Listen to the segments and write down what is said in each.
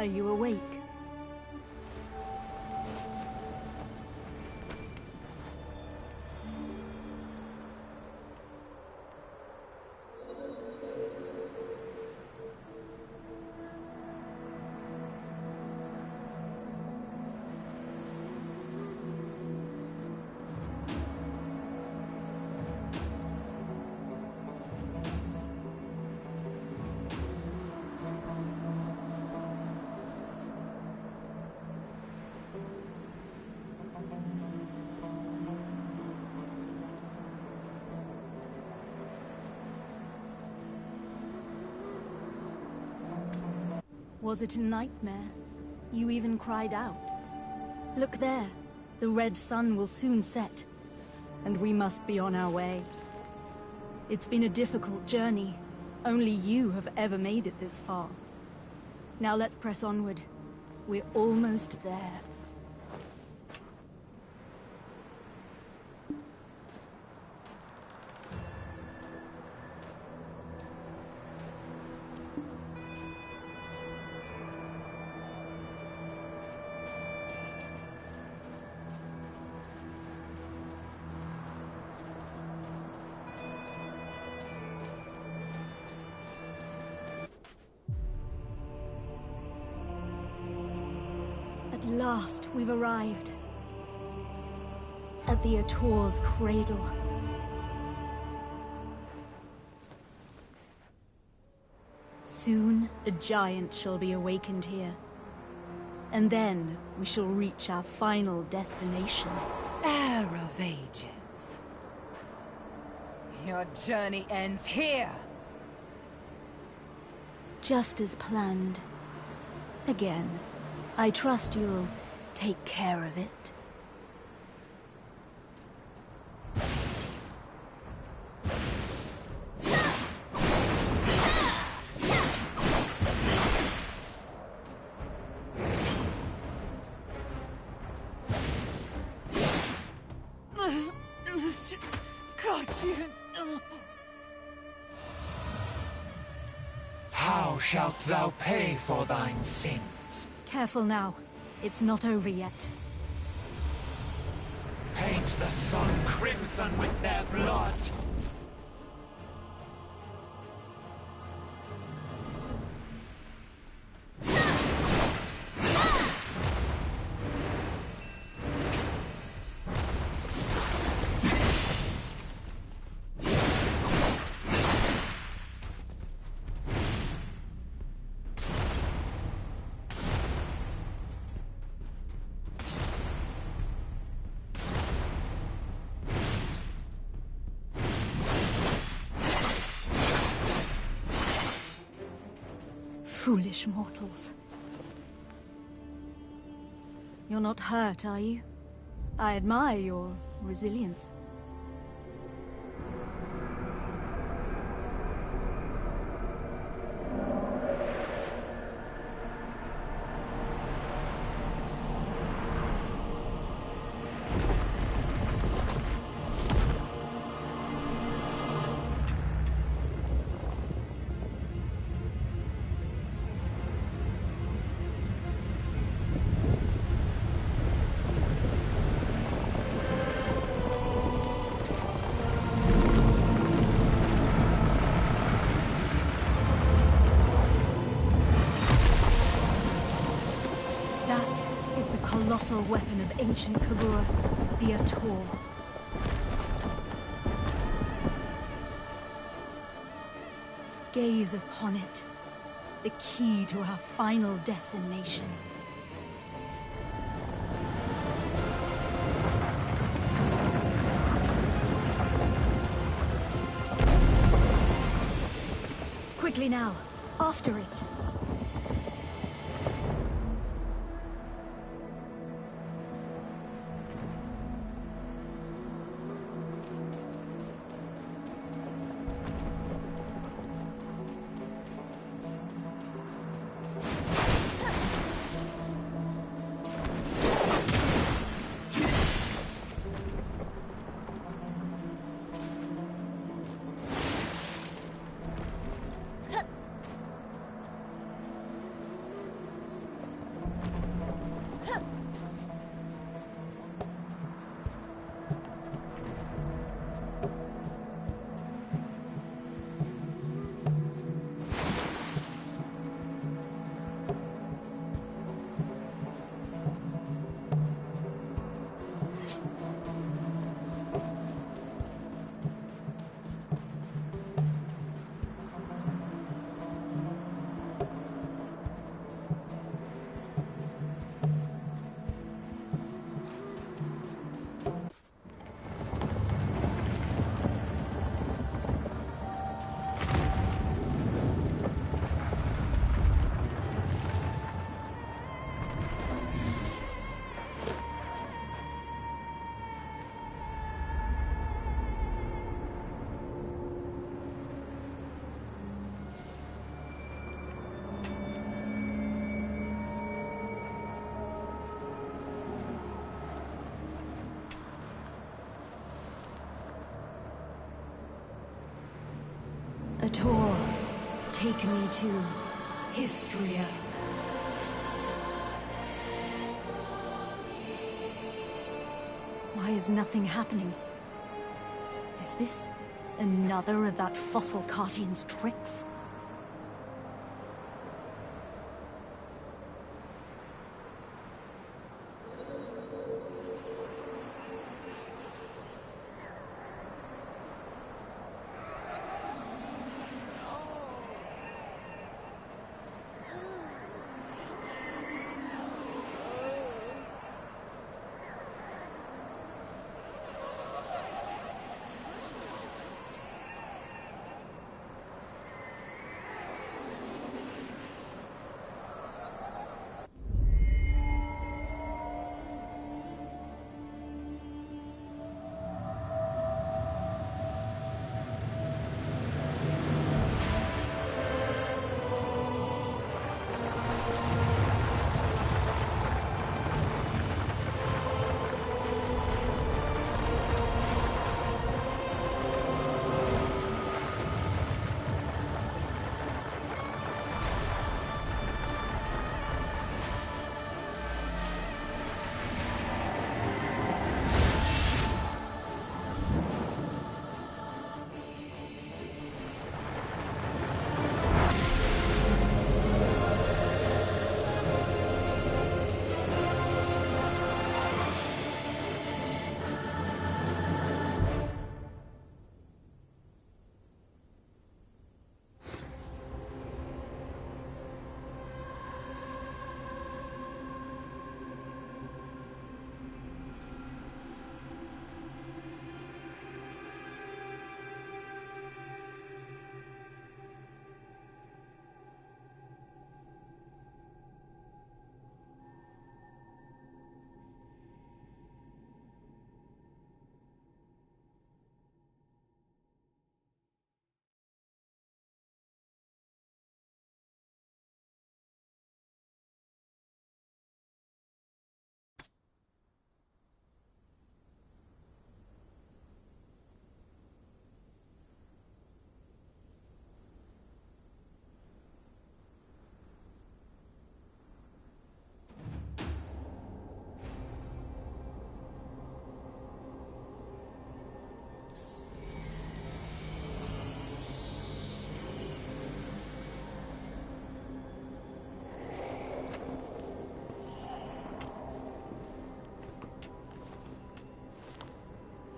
Are you awake? Was it a nightmare? You even cried out. Look there. The red sun will soon set, and we must be on our way. It's been a difficult journey. Only you have ever made it this far. Now let's press onward. We're almost there. At last, we've arrived. At the Ator's cradle. Soon, a giant shall be awakened here. And then, we shall reach our final destination. Heir of Ages. Your journey ends here! Just as planned. Again. I trust you'll take care of it. How shalt thou pay for thine sins? Careful now. It's not over yet. Paint the sun crimson with their blood! Foolish mortals. You're not hurt, are you? I admire your resilience. Colossal weapon of ancient Kabur, the Ator. Gaze upon it, the key to our final destination. Quickly now, after it. Tor, take me to Histria. Why is nothing happening? Is this another of that fossil Cartian's tricks?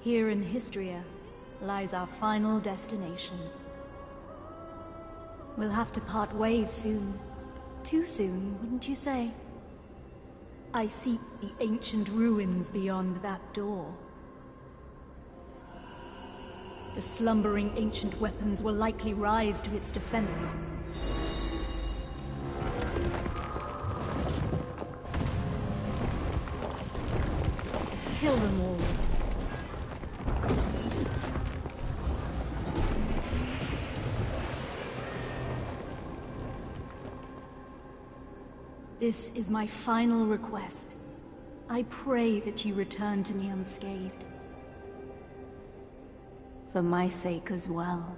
Here in Histria lies our final destination. We'll have to part ways soon. Too soon, wouldn't you say? I seek the ancient ruins beyond that door. The slumbering ancient weapons will likely rise to its defense. Kill them all. This is my final request. I pray that you return to me unscathed. For my sake as well.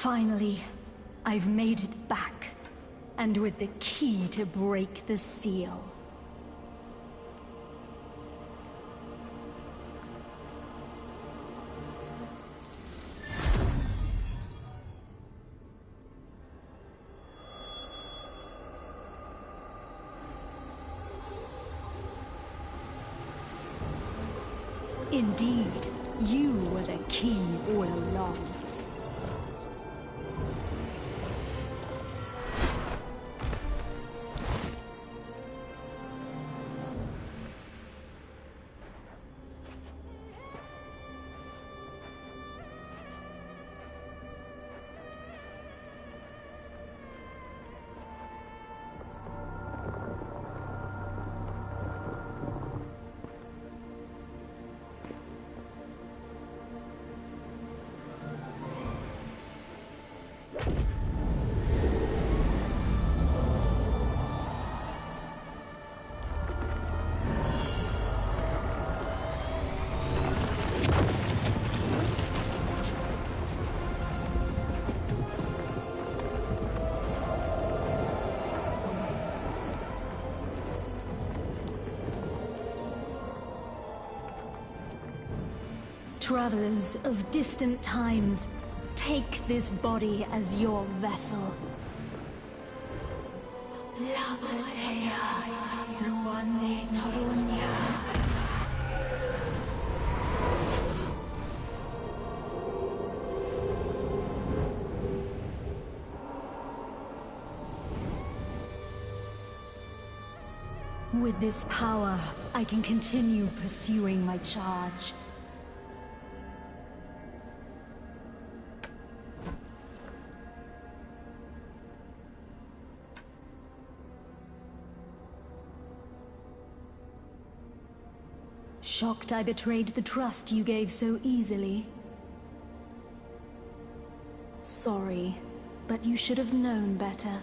Finally, I've made it back. And with the key to break the seal. Indeed, you were the key all along. Travelers of distant times, take this body as your vessel. With this power, I can continue pursuing my charge. Shocked I betrayed the trust you gave so easily. Sorry, but you should have known better.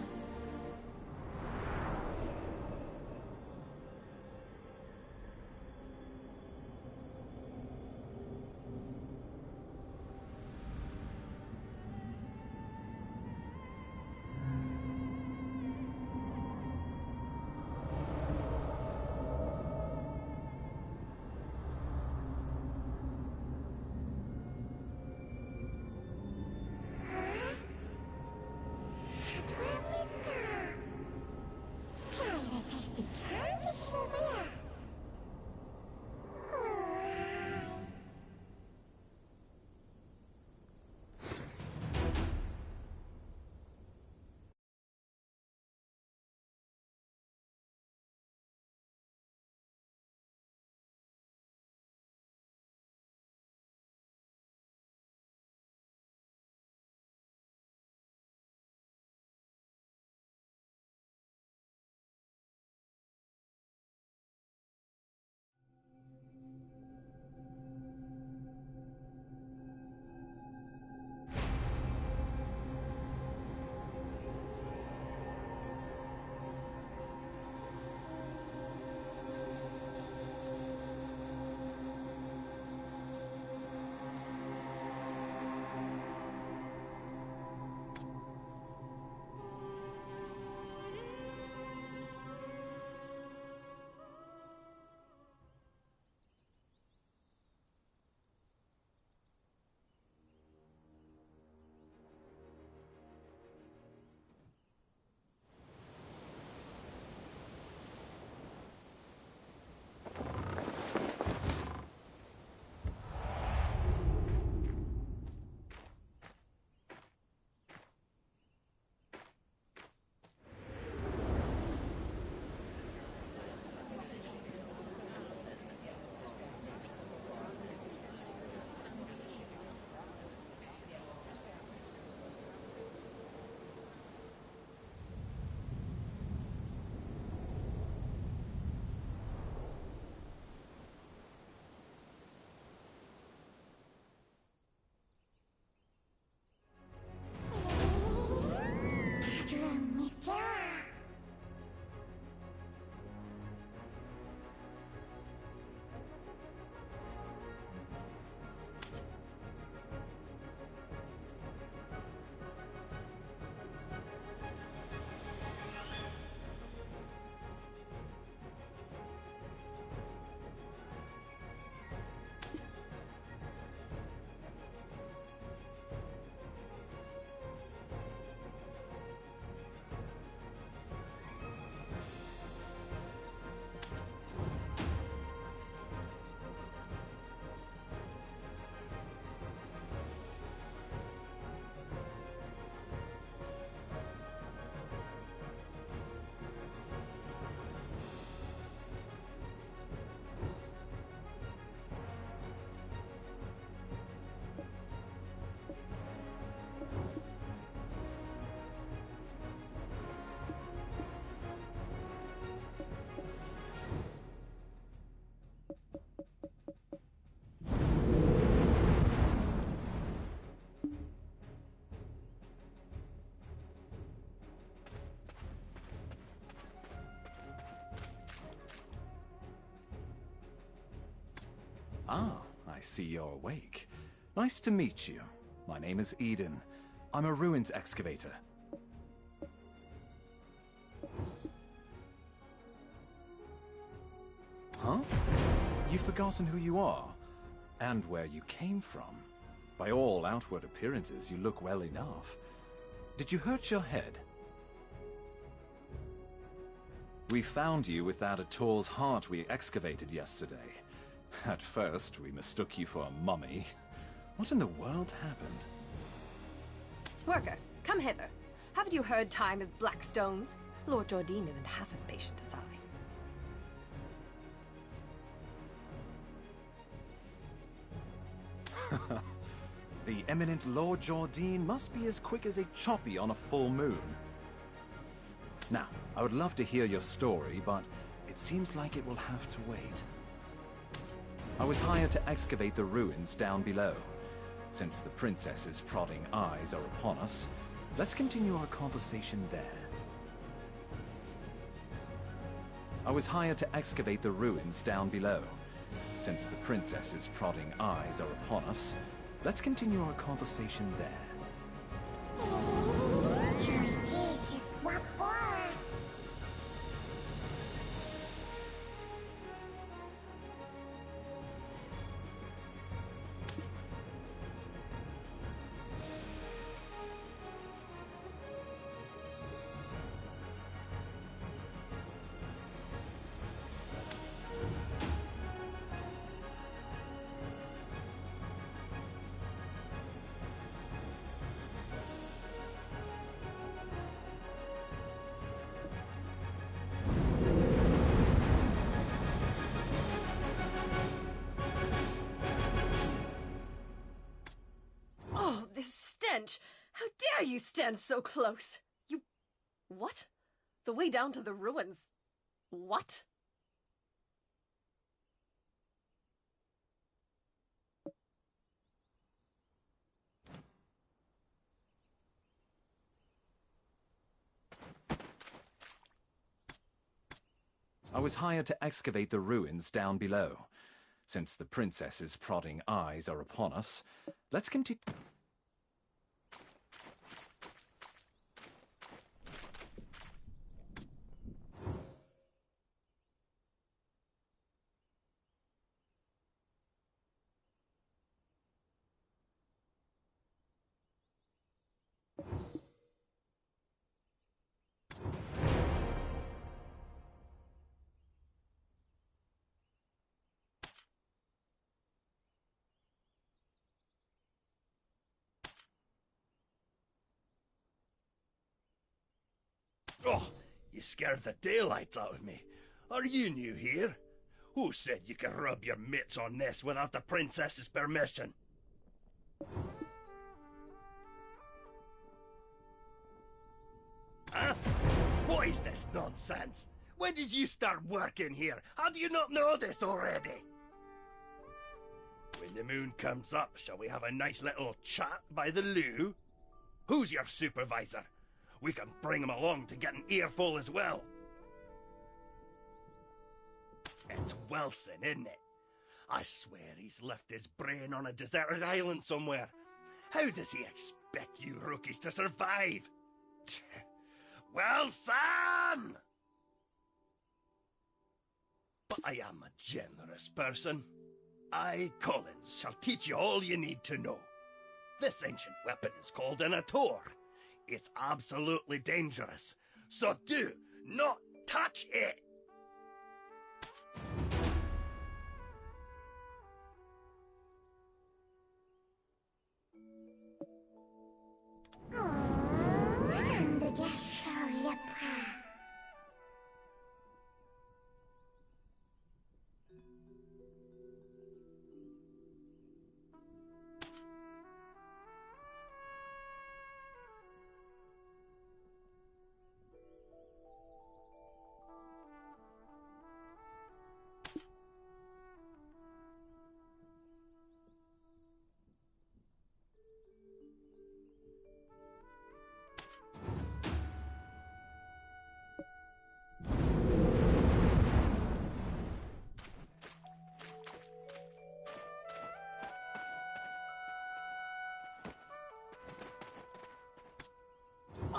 I see you're awake. Nice to meet you. My name is Eden. I'm a ruins excavator. Huh? You've forgotten who you are, and where you came from. By all outward appearances, you look well enough. Did you hurt your head? We found you with that Ator's heart we excavated yesterday. At first, we mistook you for a mummy. What in the world happened? Worker, come hither. Haven't you heard time is black stones? Lord Jordine isn't half as patient as I. The eminent Lord Jordine must be as quick as a choppy on a full moon. Now, I would love to hear your story, but it seems like it will have to wait. I was hired to excavate the ruins down below. Since the princess's prodding eyes are upon us, let's continue our conversation there. I was hired to excavate the ruins down below. Since the princess's prodding eyes are upon us, let's continue our conversation there. Oh, this stench! How dare you stand so close? You... What? The way down to the ruins? What? I was hired to excavate the ruins down below. Since the princess's prodding eyes are upon us, let's continue. Oh, you scared the daylights out of me. Are you new here? Who said you could rub your mitts on this without the princess's permission? Huh? What is this nonsense? When did you start working here? How do you not know this already? When the moon comes up, shall we have a nice little chat by the loo? Who's your supervisor? We can bring him along to get an earful as well. It's Wilson, isn't it? I swear he's left his brain on a deserted island somewhere. How does he expect you rookies to survive? Wilson! But I am a generous person. I, Collins, shall teach you all you need to know. This ancient weapon is called an Ator. It's absolutely dangerous, so do not touch it!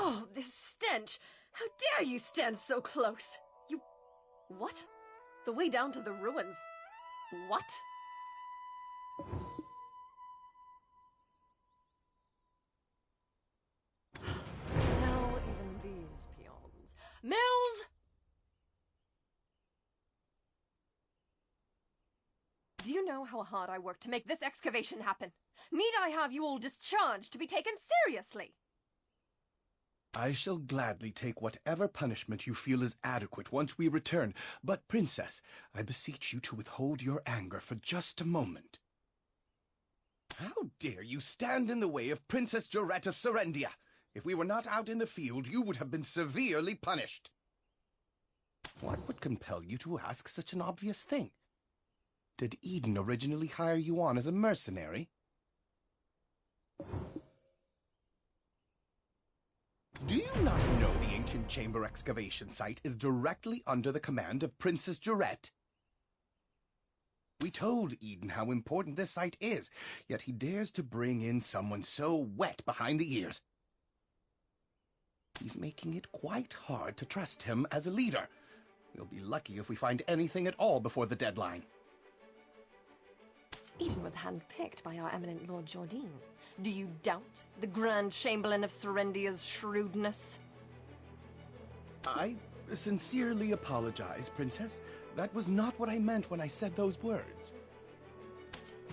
Oh, this stench! How dare you stand so close? You... What? The way down to the ruins? What? Now even these peons. Mills! Do you know how hard I worked to make this excavation happen? Need I have you all discharged to be taken seriously? I shall gladly take whatever punishment you feel is adequate once we return, but, Princess, I beseech you to withhold your anger for just a moment. How dare you stand in the way of Princess Jorette of Serendia? If we were not out in the field, you would have been severely punished. What would compel you to ask such an obvious thing? Did Eden originally hire you on as a mercenary? Do you not know the ancient chamber excavation site is directly under the command of Princess Jorette? We told Eden how important this site is, yet he dares to bring in someone so wet behind the ears. He's making it quite hard to trust him as a leader. We'll be lucky if we find anything at all before the deadline. Eden was handpicked by our eminent Lord Jordine. Do you doubt the Grand Chamberlain of Serendia's shrewdness? I sincerely apologize, Princess. That was not what I meant when I said those words.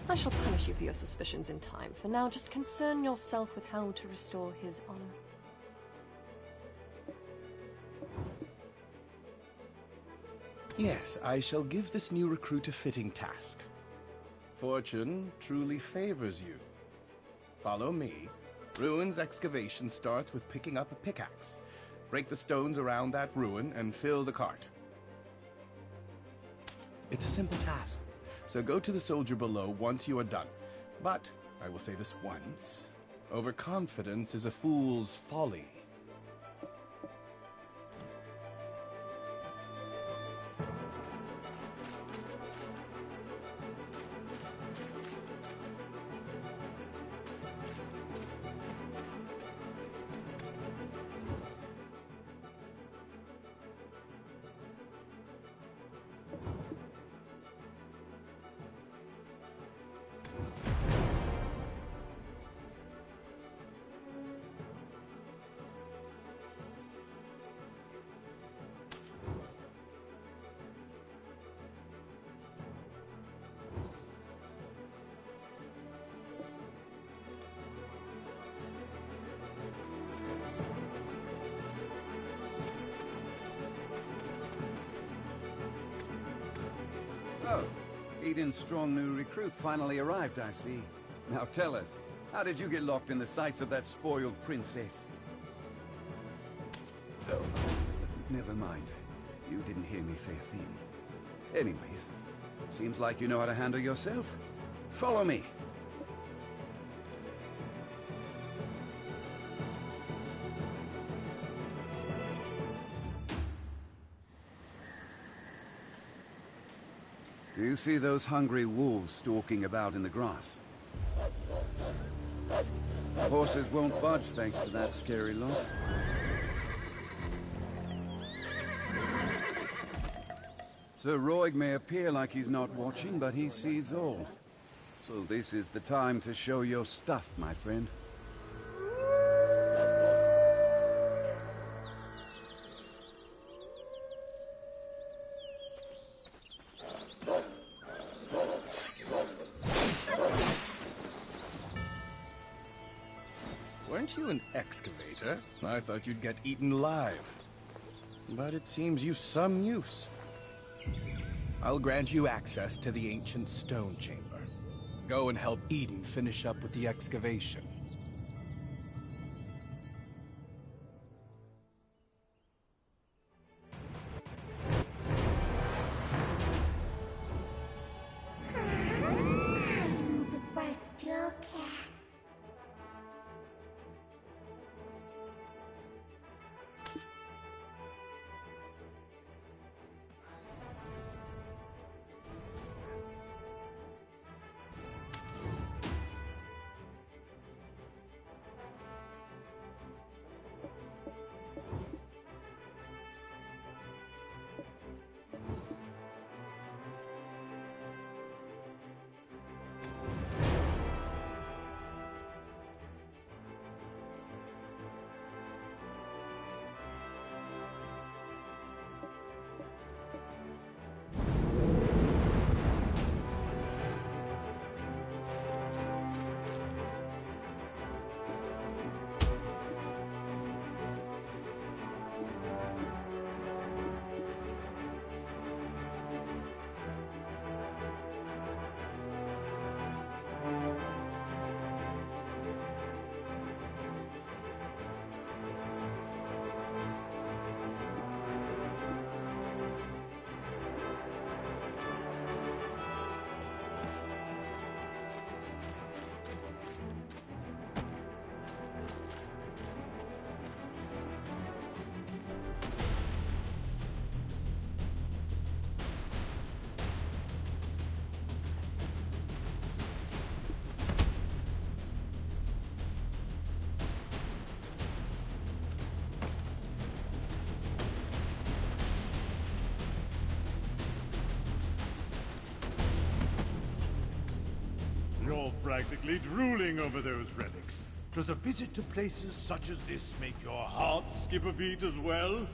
I shall punish you for your suspicions in time. For now, just concern yourself with how to restore his honor. Yes, I shall give this new recruit a fitting task. Fortune truly favors you. Follow me. Ruins excavation starts with picking up a pickaxe. Break the stones around that ruin and fill the cart. It's a simple task, so go to the soldier below once you are done. But, I will say this once, overconfidence is a fool's folly. Oh, Eden's strong new recruit finally arrived, I see. Now tell us, how did you get locked in the sights of that spoiled princess? Oh, never mind. You didn't hear me say a thing. Anyways, seems like you know how to handle yourself. Follow me. Do you see those hungry wolves stalking about in the grass? Horses won't budge thanks to that scary lot. Sir Roig may appear like he's not watching, but he sees all. So this is the time to show your stuff, my friend. Weren't you an excavator? I thought you'd get eaten alive. But it seems you've some use. I'll grant you access to the ancient stone chamber. Go and help Eden finish up with the excavation. practically drooling over those relics. Does a visit to places such as this make your heart skip a beat as well?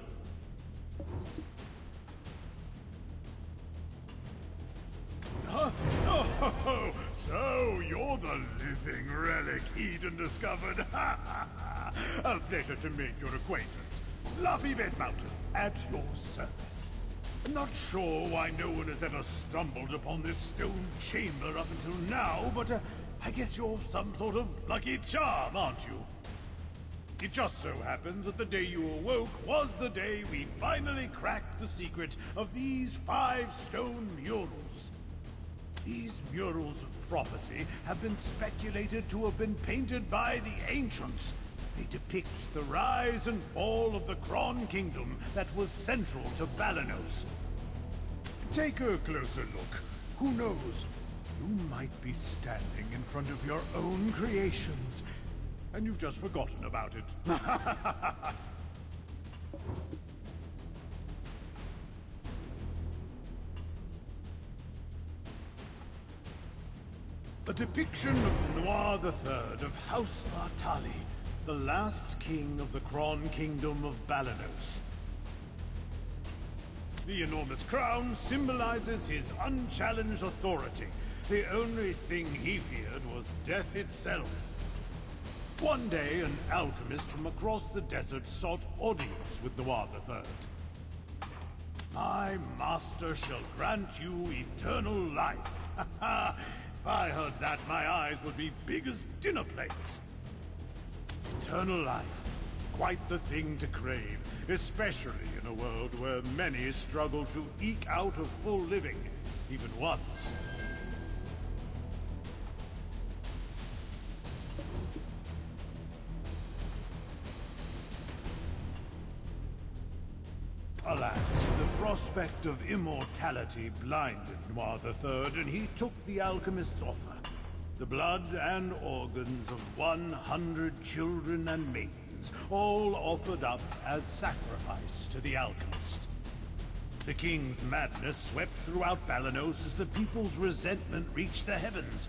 Huh? Oh, so you're the living relic Eden discovered. A pleasure to make your acquaintance. Luffy Bedmountain, at your service. Not sure why no one has ever stumbled upon this stone chamber up until now, but I guess you're some sort of lucky charm, aren't you? It just so happens that the day you awoke was the day we finally cracked the secret of these 5 stone murals. These murals of prophecy have been speculated to have been painted by the ancients. They depict the rise and fall of the Kron Kingdom that was central to Balanos. Take a closer look. Who knows? You might be standing in front of your own creations, and you've just forgotten about it. A depiction of Noir III of House Bartali, the last king of the Kron Kingdom of Balanos. The enormous crown symbolizes his unchallenged authority. The only thing he feared was death itself. One day, an alchemist from across the desert sought audience with Noir III. My master shall grant you eternal life. If I heard that, my eyes would be big as dinner plates. Eternal life. Quite the thing to crave, especially in a world where many struggle to eke out a full living, even once. Alas, the prospect of immortality blinded Noir III, and he took the alchemist's offer. The blood and organs of 100 children and maidens, all offered up as sacrifice to the alchemist. The king's madness swept throughout Balanos as the people's resentment reached the heavens.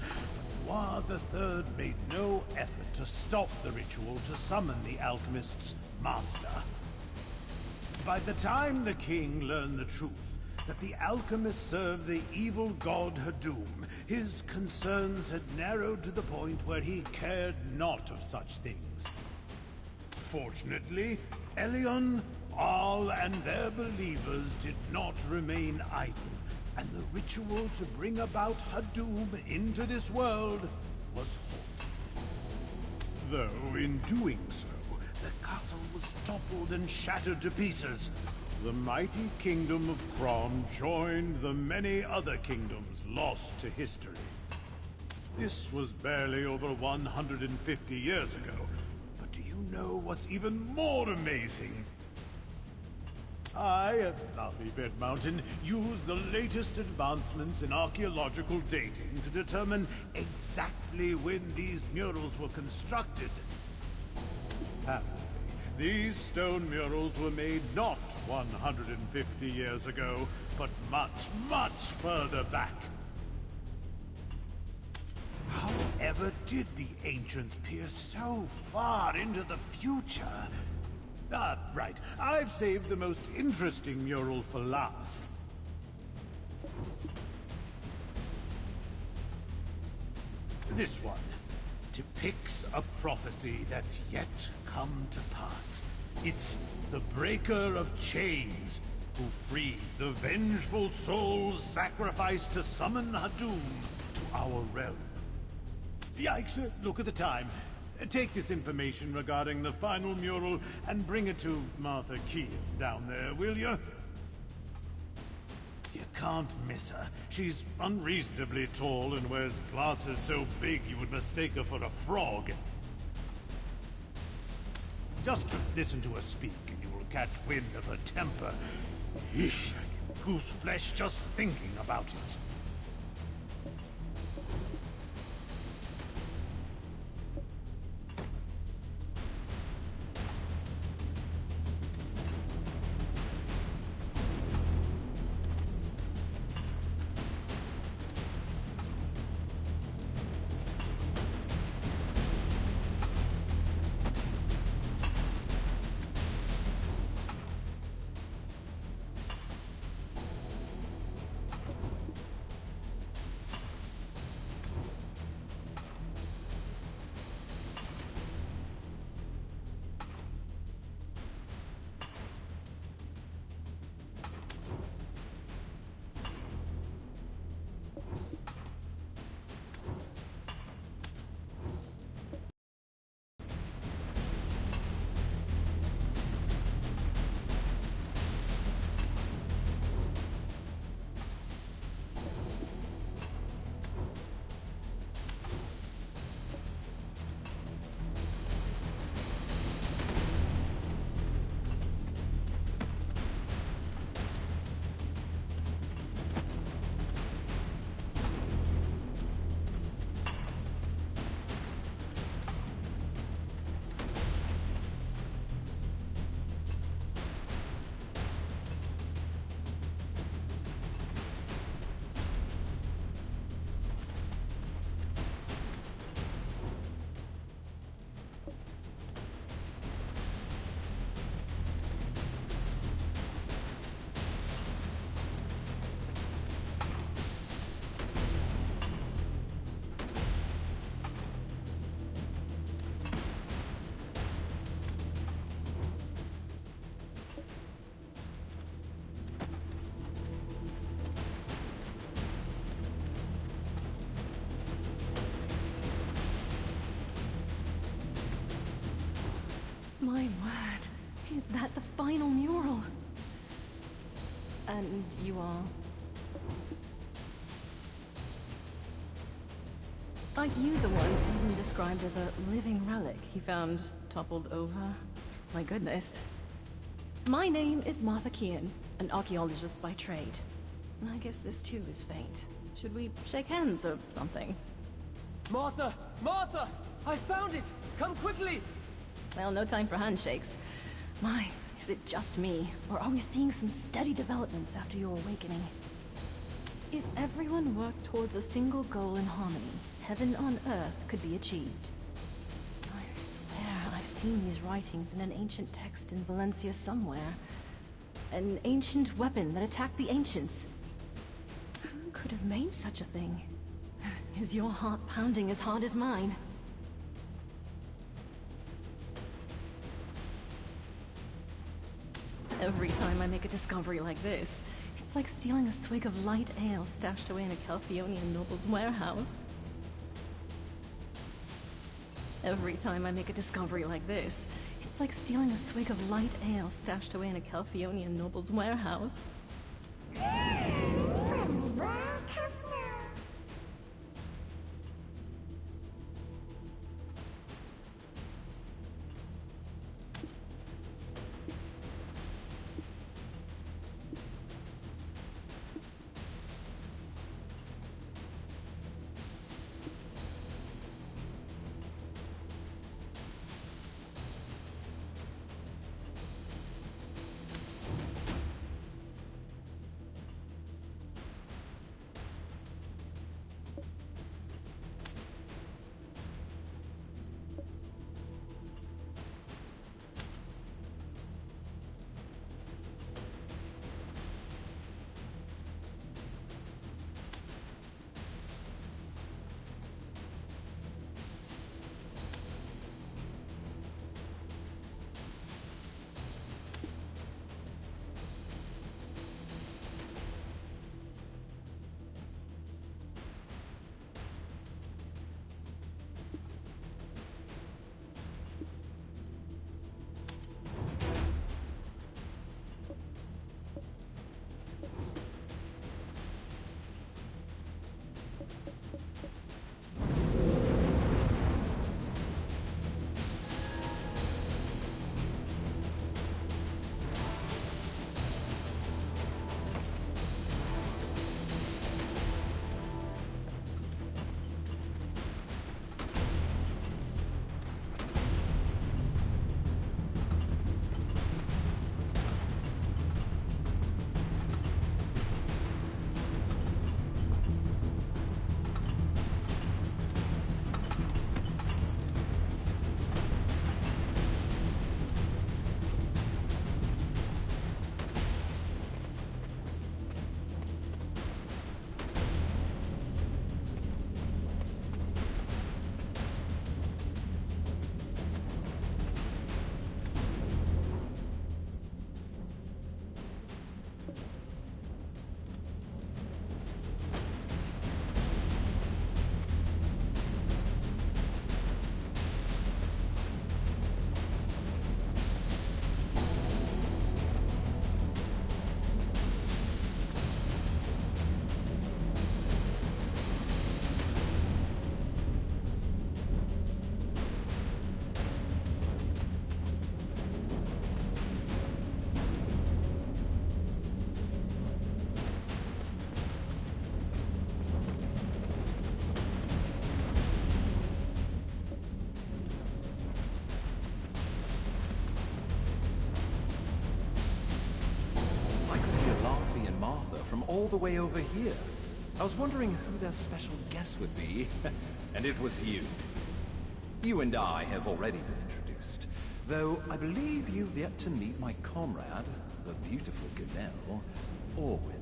Noir III made no effort to stop the ritual to summon the alchemist's master. By the time the king learned the truth, that the alchemist served the evil god Hadum, his concerns had narrowed to the point where he cared not of such things. Fortunately, Elion, Arl, and their believers did not remain idle, and the ritual to bring about Hadum into this world was halted. Though in doing so, the castle was toppled and shattered to pieces. The mighty kingdom of Kron joined the many other kingdoms lost to history. This was barely over 150 years ago. But do you know what's even more amazing? I, at Luffy Bedmountain, used the latest advancements in archaeological dating to determine exactly when these murals were constructed. Happily, these stone murals were made not 150 years ago, but much, much further back. However did the ancients peer so far into the future? Ah, right. I've saved the most interesting mural for last. This one depicts a prophecy that's yet come to pass. It's the Breaker of Chains, who freed the vengeful souls sacrificed to summon Hadum to our realm. Yikes, look at the time. Take this information regarding the final mural and bring it to Martha Keel down there, will you? You can't miss her. She's unreasonably tall and wears glasses so big you would mistake her for a frog. Just listen to her speak and you will catch wind of her temper. Eesh, I get goose flesh just thinking about it. Is that the final mural? And you are? Are you the one even described as a living relic he found toppled over? My goodness. My name is Martha Kean, an archaeologist by trade. I guess this too is fate. Should we shake hands or something? Martha! Martha! I found it! Come quickly! Well, no time for handshakes. My, is it just me? Or are we seeing some steady developments after your awakening? If everyone worked towards a single goal in harmony, heaven on earth could be achieved. I swear I've seen these writings in an ancient text in Valencia somewhere. An ancient weapon that attacked the ancients. Who could have made such a thing? Is your heart pounding as hard as mine? Every time I make a discovery like this, it's like stealing a swig of light ale stashed away in a Calphionian noble's warehouse. Every time I make a discovery like this, it's like stealing a swig of light ale stashed away in a Calphionian noble's warehouse. all the way over here. I was wondering who their special guest would be, and it was you. You and I have already been introduced, though I believe you've yet to meet my comrade, the beautiful Ganelle, Orwyn.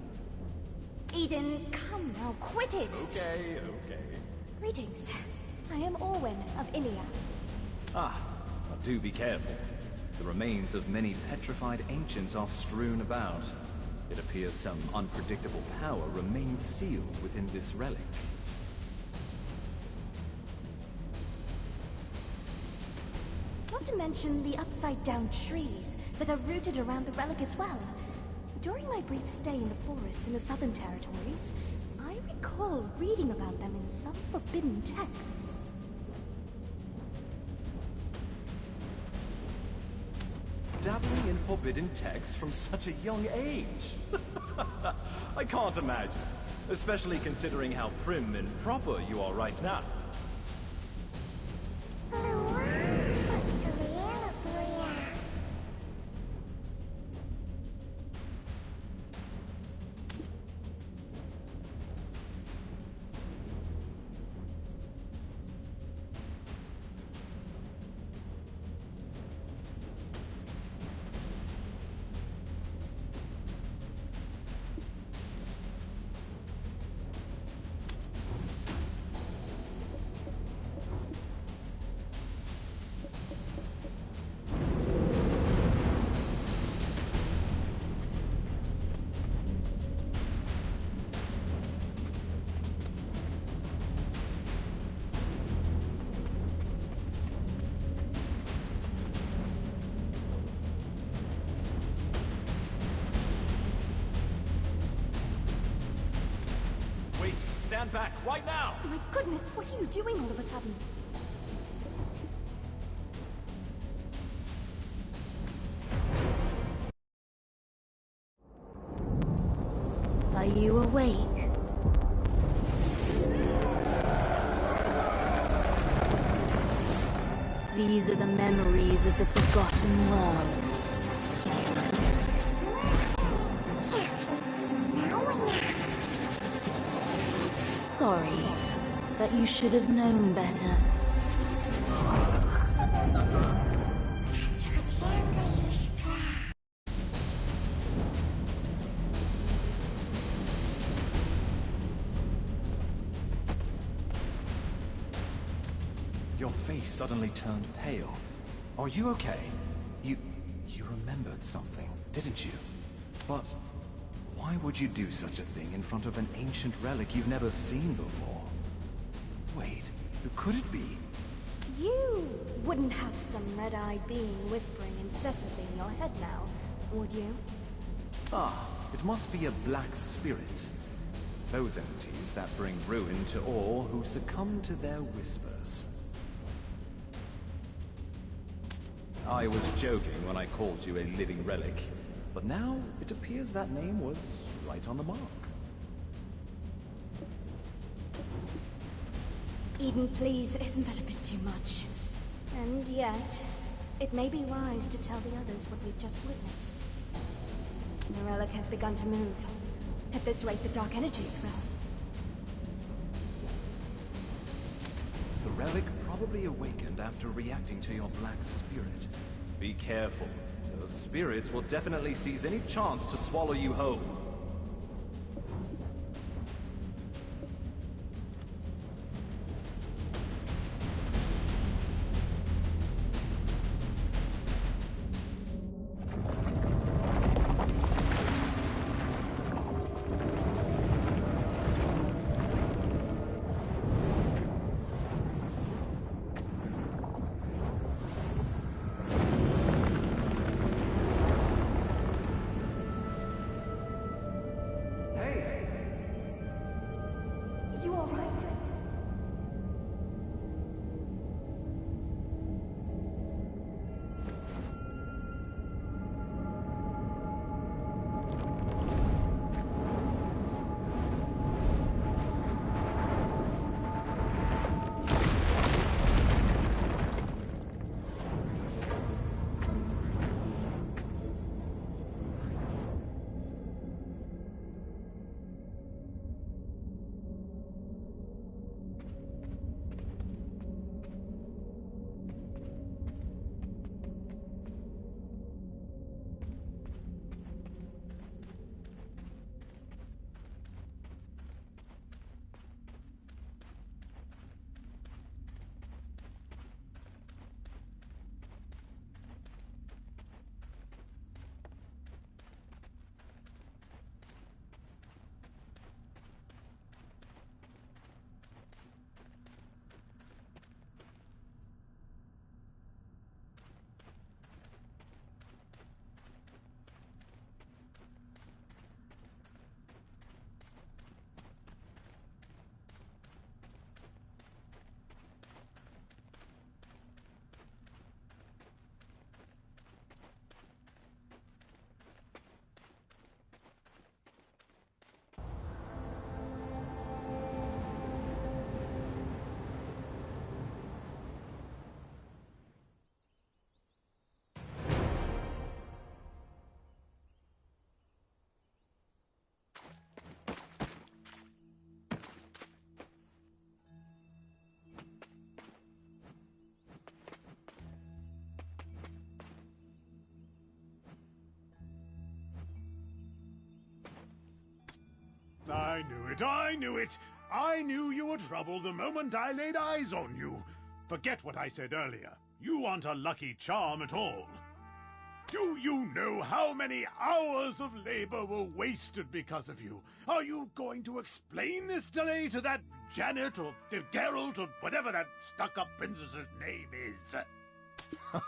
Eden, come now, quit it! Okay. Greetings. I am Orwyn of Ilia. Ah, but do be careful. The remains of many petrified ancients are strewn about. It appears some unpredictable power remains sealed within this relic. Not to mention the upside-down trees. that are rooted around the relic as well. During my brief stay in the forests in the Southern Territories, I recall reading about them in some forbidden texts. Dabbling in forbidden texts from such a young age? I can't imagine, especially considering how prim and proper you are right now. Stand back, right now! My goodness, what are you doing all of a sudden? Are you awake? These are the memories of the Forgotten World. Sorry, but you should have known better. Your face suddenly turned pale. Are you okay? You remembered something, didn't you? But why would you do such a thing in front of an ancient relic you've never seen before? Wait, who could it be? You wouldn't have some red-eyed being whispering incessantly in your head now, would you? Ah, it must be a black spirit. Those entities that bring ruin to all who succumb to their whispers. I was joking when I called you a living relic, but now it appears that name was right on the mark. Eden, please, isn't that a bit too much? And yet, it may be wise to tell the others what we've just witnessed. The relic has begun to move. At this rate, the dark energies will. The relic probably awakened after reacting to your black spirit. Be careful. Those spirits will definitely seize any chance to swallow you whole. I knew it, I knew it! I knew you were trouble the moment I laid eyes on you. Forget what I said earlier. You aren't a lucky charm at all. Do you know how many hours of labor were wasted because of you? Are you going to explain this delay to that Janet or Geralt or whatever that stuck-up princess's name is?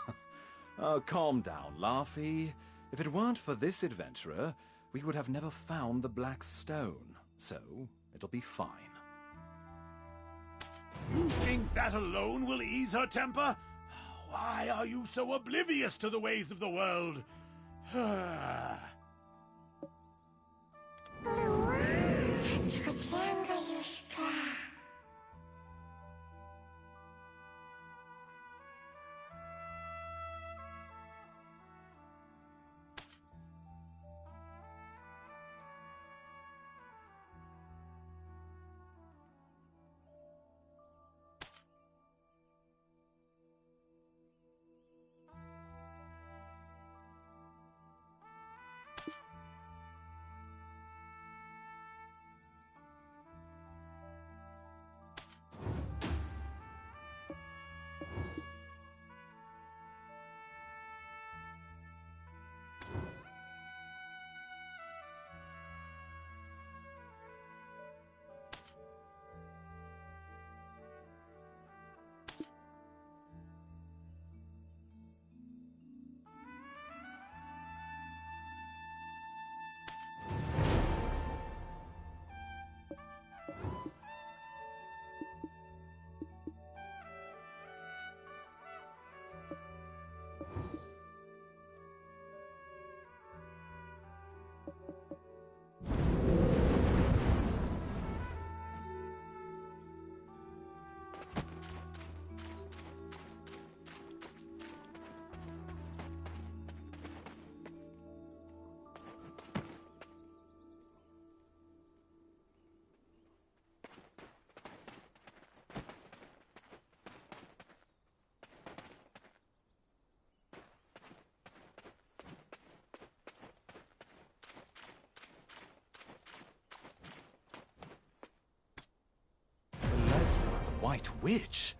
Oh, calm down, Laufey. If it weren't for this adventurer, we would have never found the Black Stone. So, it'll be fine. You think that alone will ease her temper? Why are you so oblivious to the ways of the world? White Witch?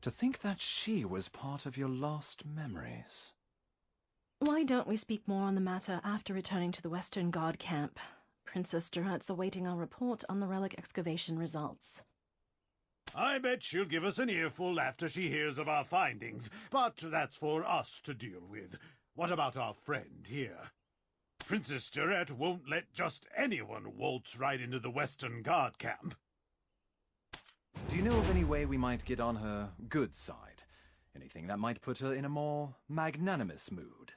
To think that she was part of your lost memories. Why don't we speak more on the matter after returning to the Western Guard camp? Princess Durat's awaiting our report on the relic excavation results. I bet she'll give us an earful after she hears of our findings, but that's for us to deal with. What about our friend here? Princess Durat won't let just anyone waltz right into the Western Guard camp. Do you know of any way we might get on her good side? Anything that might put her in a more magnanimous mood?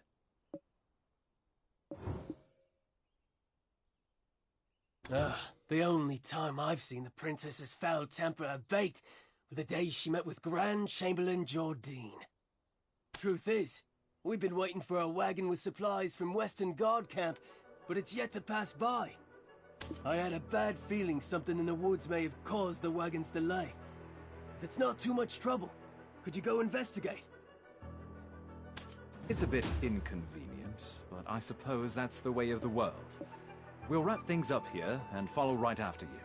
The only time I've seen the princess's foul temper abate were the day she met with Grand Chamberlain Jordine. Truth is, we've been waiting for a wagon with supplies from Western Guard camp, but it's yet to pass by. I had a bad feeling something in the woods may have caused the wagon's delay. If it's not too much trouble, could you go investigate? It's a bit inconvenient, but I suppose that's the way of the world. We'll wrap things up here and follow right after you.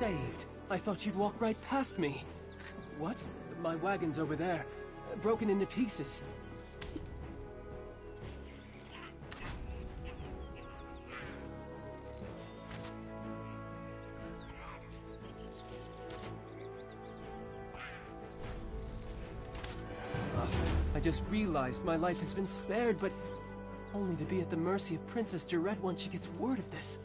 saved. I thought you'd walk right past me. What? My wagon's over there, broken into pieces. I just realized my life has been spared, but only to be at the mercy of Princess Jarette once she gets word of this.